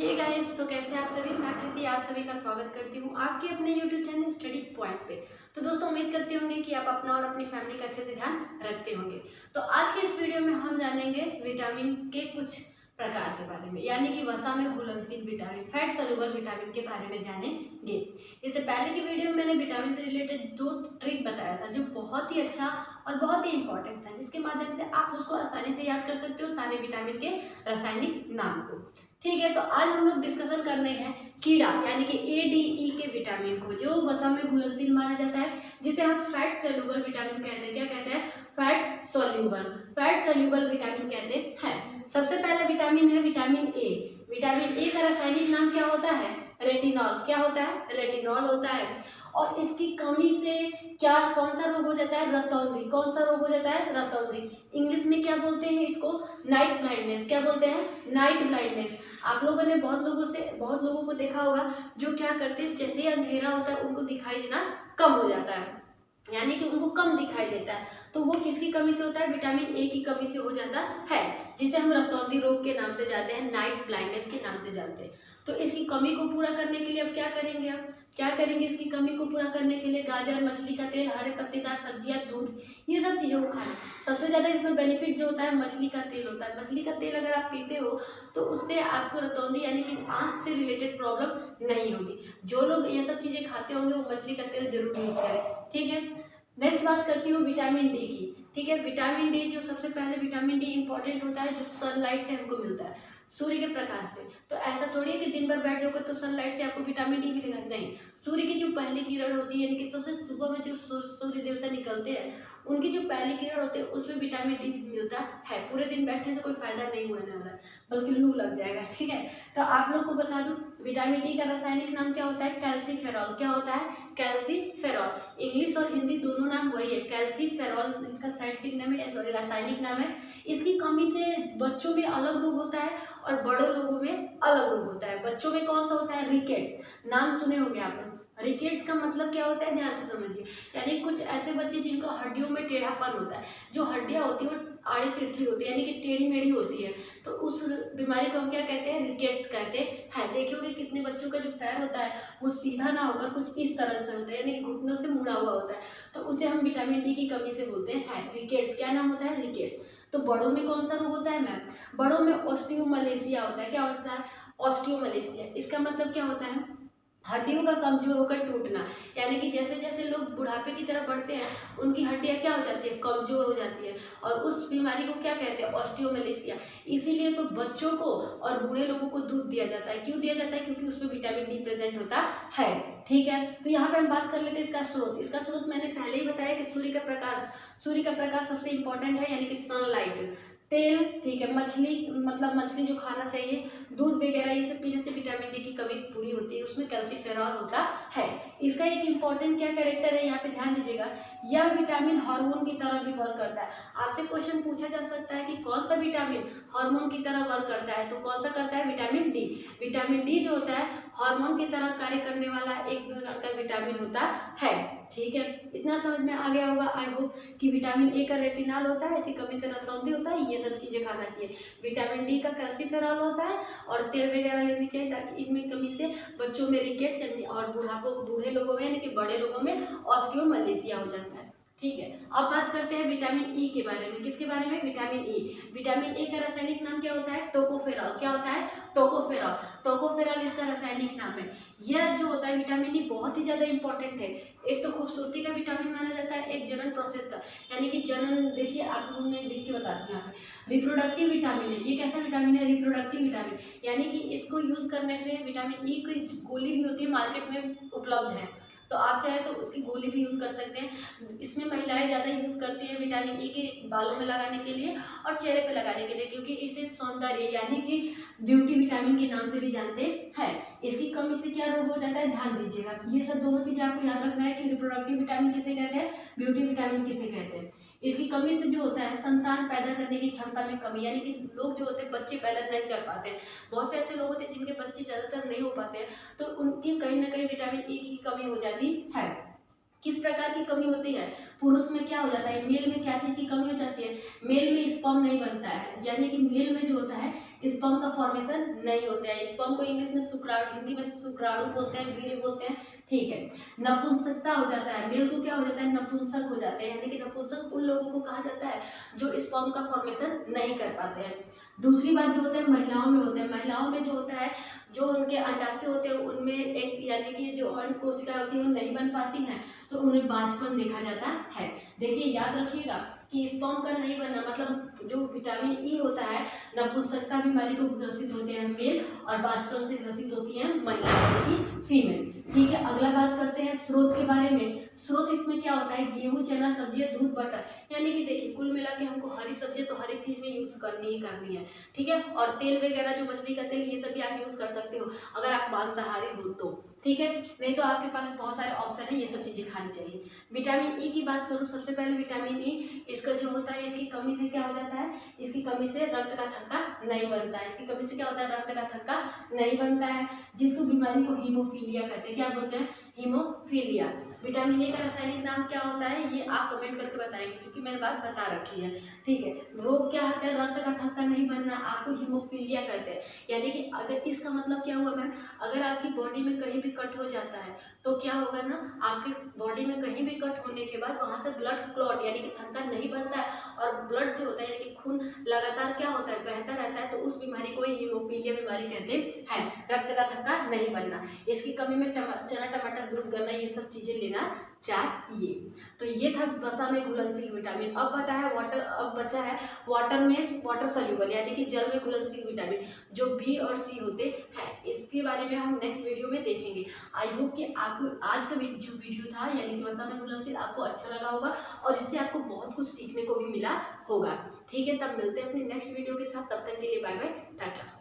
Hey guys, तो कैसे आप सभी। मैं प्रीति आप सभी का स्वागत करती हूँ आपके अपने यूट्यूब चैनल स्टडी पॉइंट पे। तो दोस्तों, उम्मीद करते होंगे कि आप अपना और अपनी फैमिली का अच्छे से ध्यान रखते होंगे। तो आज के इस वीडियो में हम जानेंगे विटामिन के कुछ प्रकार के बारे में, यानी कि वसा में घुलनशील विटामिन, फैट सॉल्युबल विटामिन के बारे में जानेंगे। इससे पहले की वीडियो में मैंने विटामिन से रिलेटेड 2 ट्रिक बताया था, जो बहुत ही अच्छा और बहुत ही इंपॉर्टेंट था, जिसके माध्यम से आप उसको आसानी से याद कर सकते हो सारे विटामिन के रासायनिक नाम को। ठीक है, तो आज हम लोग डिस्कशन करने हैं कीड़ा यानी कि ADE के विटामिन को, जो वसा में घुलनशील माना जाता है, जिसे हम फैट सोल्यूबल विटामिन कहते हैं। क्या कहते हैं? फैट सोल्यूबल विटामिन कहते हैं। सबसे पहला विटामिन है विटामिन ए। विटामिन ए का रासायनिक नाम क्या होता है? रेटिनॉल। क्या होता है? रेटिनॉल होता है। और इसकी कमी से क्या कौन सा रोग हो जाता है? रतौंधी। कौन सा रोग हो जाता है? रतौंधी। इंग्लिश में क्या बोलते हैं इसको? Night blindness. क्या बोलते हैं? Night blindness. आप लोगों ने बहुत लोगों को देखा होगा जो क्या करते हैं, जैसे ही अंधेरा होता है उनको दिखाई देना कम हो जाता है, यानी कि उनको कम दिखाई देता है। तो वो किसकी कमी से होता है? विटामिन ए की कमी से हो जाता है, जिसे हम रतौंधी रोग के नाम से जानते हैं, नाइट ब्लाइंडनेस के नाम से जानते हैं। तो इसकी कमी को पूरा करने के लिए अब क्या करेंगे? इसकी कमी को पूरा करने के लिए गाजर, मछली का तेल, हरे पत्तेदार सब्जियां, दूध, ये सब चीज़ों को खाना। सबसे ज़्यादा इसमें बेनिफिट जो होता है मछली का तेल होता है। मछली का तेल अगर आप पीते हो तो उससे आपको रतौंधी यानी कि आँख से रिलेटेड प्रॉब्लम नहीं होगी। जो लोग ये सब चीज़ें खाते होंगे वो मछली का तेल जरूर यूज़ करें। ठीक है, नेक्स्ट बात करती हूँ विटामिन डी की। ठीक है, विटामिन डी, जो सबसे पहले विटामिन डी इंपॉर्टेंट होता है, जो सनलाइट से हमको मिलता है, सूर्य के प्रकाश से। तो ऐसा थोड़ी है कि दिन भर बैठ जाओगे तो सनलाइट से आपको विटामिन डी मिलेगा, नहीं। सूर्य की जो पहली किरण होती है, यानी कि सबसे सुबह में जो सूर्य देवता निकलते हैं, उनकी जो पहली किरण होती है उसमें विटामिन डी मिलता है। पूरे दिन बैठने से कोई फायदा नहीं होने वाला है, बल्कि लू लग जाएगा। ठीक है, तो आप लोग को बता दूं विटामिन डी का रासायनिक नाम क्या होता है? कैल्सीफेरॉल। क्या होता है? कैल्सीफेरॉल। इंग्लिश और हिंदी दोनों नाम वही है, कैल्सीफेरॉल इसका साइंटिफिक नाम है, सॉरी रासायनिक नाम है। इसकी कमी से बच्चों में अलग रोग होता है और बड़े लोगों में अलग रोग होता है। बच्चों में कौन सा होता है? रिकेट्स। नाम सुने होंगे आप लोग। रिकेट्स का मतलब क्या होता है? ध्यान से समझिए। यानी कुछ ऐसे बच्चे जिनको हड्डियों में टेढ़ापन होता है, जो हड्डियां होती है वो आड़ी तिरछी होती है, यानी कि टेढ़ी मेढ़ी होती है, तो उस बीमारी को हम क्या कहते हैं? रिकेट्स कहते हैं। देखियोगे कितने बच्चों का जो पैर होता है वो सीधा ना होकर कुछ इस तरह से होता है, यानी कि घुटनों से मुड़ा हुआ होता है, तो उसे हम विटामिन डी की कमी से बोलते हैं रिकेट्स। क्या नाम होता है? रिकेट्स। तो बड़ों में कौन सा रोग होता है मैम? बड़ों में ऑस्टियोमलेशिया होता है। क्या होता है? ऑस्टियोमलेशिया। इसका मतलब क्या होता है? हड्डियों का कमजोर होकर टूटना, यानी कि जैसे जैसे लोग बुढ़ापे की तरफ बढ़ते हैं उनकी हड्डियां क्या हो जाती है? कमजोर हो जाती है, और उस बीमारी को क्या कहते हैं? ऑस्टियोमलेशिया। इसीलिए तो बच्चों को और बूढ़े लोगों को दूध दिया जाता है। क्यों दिया जाता है? क्योंकि उसमें विटामिन डी प्रेजेंट होता है। ठीक है, तो यहाँ पे हम बात कर लेते हैं इसका स्रोत। इसका स्रोत मैंने पहले ही बताया कि सूर्य का प्रकाश। सूर्य का प्रकाश सबसे इंपॉर्टेंट है, यानी कि सनलाइट। तेल, ठीक है, मछली, मतलब मछली जो खाना चाहिए, दूध वगैरह, ये सब पीने से विटामिन डी की कमी पूरी होती है, उसमें कैल्सीफेरॉल होता है। इसका एक इंपॉर्टेंट क्या कैरेक्टर है, यहाँ पे ध्यान दीजिएगा, यह विटामिन हार्मोन की तरह भी वर्क करता है। आपसे क्वेश्चन पूछा जा सकता है कि कौन सा विटामिन हार्मोन की तरह वर्क करता है, तो कौन सा करता है? Vitamin D. विटामिन डी जो होता है हार्मोन की तरह कार्य करने वाला एक प्रकार का विटामिन होता है। ठीक है, इतना समझ में आ गया होगा आई होप कि विटामिन ए का रेटिनॉल होता है, इसकी कमी से रतौंधी होता है, ये सब चीजें खाना चाहिए। विटामिन डी का कैल्सीफेरॉल होता है और तेल वगैरह लेनी चाहिए, ताकि इनमें कमी से बच्चों में रिकेट्स और बूढ़े लोगों में यानी कि बड़े लोगों में ऑस्टियोमलेशिया हो जाता है। ठीक है, अब बात करते हैं विटामिन ई के बारे में। किसके बारे में? Vitamin E. विटामिन ए का रासायनिक नाम क्या होता है? टोकोफेरॉल। क्या होता है? टोकोफेरॉल। टोकोफेरॉल इसका रासायनिक नाम है। यह जो होता है विटामिन ई बहुत ही ज्यादा इंपॉर्टेंट है। एक तो खूबसूरती का विटामिन माना जाता है, एक जनन प्रोसेस का, यानी कि जनन, देखिए आप लोगों ने लिख के बताती हूँ यहाँ पे, रिप्रोडक्टिव विटामिन है। ये कैसा विटामिन है? रिप्रोडक्टिव विटामिन, यानी कि इसको यूज करने से विटामिन ई की गोली भी होती है, मार्केट में उपलब्ध है, तो आप चाहे तो उसकी गोली भी यूज कर सकते हैं। इसमें महिलाएं ज्यादा यूज करती हैं विटामिन ई के बालों में लगाने के लिए और चेहरे पे लगाने के लिए, क्योंकि इसे सौंदर्य यानी कि ब्यूटी विटामिन के नाम से भी जानते हैं। इसकी कमी से क्या रोग हो जाता है? ध्यान दीजिएगा, ये सब दोनों चीजें आपको याद रखना है कि रिप्रोडक्टिव विटामिन किसे कहते हैं, ब्यूटी विटामिन किसे कहते हैं। इसकी कमी से जो होता है संतान पैदा करने की क्षमता में कमी, यानी कि लोग जो होते हैं बच्चे पैदा नहीं कर पाते हैं। बहुत से ऐसे लोग होते हैं जिनके बच्चे ज्यादातर नहीं हो पाते हैं, तो उनकी कहीं ना कहीं विटामिन ई की कमी हो जाती है। किस प्रकार की कमी होती है, पुरुष में क्या हो जाता है, मेल में क्या चीज़ की कमी हो जाती है, मेल में स्पर्म नहीं बनता है, यानी कि मेल में जो होता है स्पर्म का फॉर्मेशन नहीं होता है। स्पर्म को इंग्लिश में शुक्राणु, हिंदी में शुक्राणु बोलते हैं, वीर्य बोलते हैं, ठीक है। नपुंसकता हो जाता है, मेल को क्या हो जाता है, नपुंसक हो जाते हैं, यानी कि नपुंसक उन लोगों को कहा जाता है जो स्पर्म का फॉर्मेशन नहीं कर पाते हैं। दूसरी बात जो होता है महिलाओं में होता है, महिलाओं में जो होता है जो उनके अंडाशय होते हैं उनमें एक यानी कि जो अंड कोशिकाएं होती हैं वो नहीं बन पाती हैं, तो उन्हें बांझपन देखा जाता है। देखिए याद रखिएगा कि स्पर्म का नहीं बनना मतलब जो विटामिन ई होता है, नपुंसकता बीमारी को ग्रसित होते हैं मेल और बांझपन से ग्रसित होती है महिला यानी कि फीमेल, ठीक है। अगला बात करते हैं स्रोत के बारे में। स्रोत इसमें क्या होता है, गेहूं, चना, सब्जियां, दूध, बटर, यानी कि देखिए कुल मिला के हमको हरी सब्जियां तो हर एक चीज में यूज करनी ही करनी है, ठीक है। और तेल वगैरह जो मछली का तेल ये सब भी आप यूज कर सकते हो अगर आप मांसाहारी हो तो, ठीक है। नहीं तो आपके पास बहुत सारे ऑप्शन है, ये सब चीजें खानी चाहिए। विटामिन ई की बात करूँ, सबसे पहले विटामिन ई इसका जो होता है इसकी कमी से क्या हो जाता है, इसकी कमी से रक्त का थक्का नहीं बनता है। इसकी कमी से क्या होता है, रक्त का थक्का नहीं बनता है, जिसको बीमारी को हीमोफीलिया कहते हैं। क्या बोलते हैं, हीमोफीलिया। विटामिन ए का रासायनिक नाम क्या होता है ये आप कमेंट करके बताएंगे, क्योंकि मैंने बात बता रखी है, ठीक है। रोग क्या होता है, रक्त का थक्का नहीं बनना, आपको हीमोफीलिया कहते हैं। यानी कि अगर इसका मतलब क्या हुआ मैम, अगर आपकी बॉडी में कहीं भी कट हो जाता है तो क्या होगा ना, आपके बॉडी में कहीं भी कट होने के बाद वहां से ब्लड क्लॉट यानी कि थक्का नहीं बनता है, और ब्लड जो होता है यानी कि खून लगातार क्या होता है, बहता रहता है, तो उस बीमारी को हीमोफीलिया बीमारी कहते हैं, रक्त का थक्का नहीं बनना। इसकी कमी में चना, टमाटर, दूध, गन्ना ये सब चीजें लेना चाहिए। तो ये था वसा में घुलनशील विटामिन। अब बचा है वाटर, अब बचा है वाटर में वाटर सॉल्युबल यानी कि जल में घुलनशील विटामिन जो बी और सी होते हैं। इसके बारे में हम नेक्स्ट वीडियो में देखेंगे। आई होप कि आपको आज का जो वीडियो था यानी कि वसा में घुलनशील आपको अच्छा लगा होगा और इससे आपको बहुत कुछ सीखने को भी मिला होगा, ठीक है। तब मिलते हैं अपने नेक्स्ट वीडियो के साथ, तब तक के लिए बाय बाय, टाटा।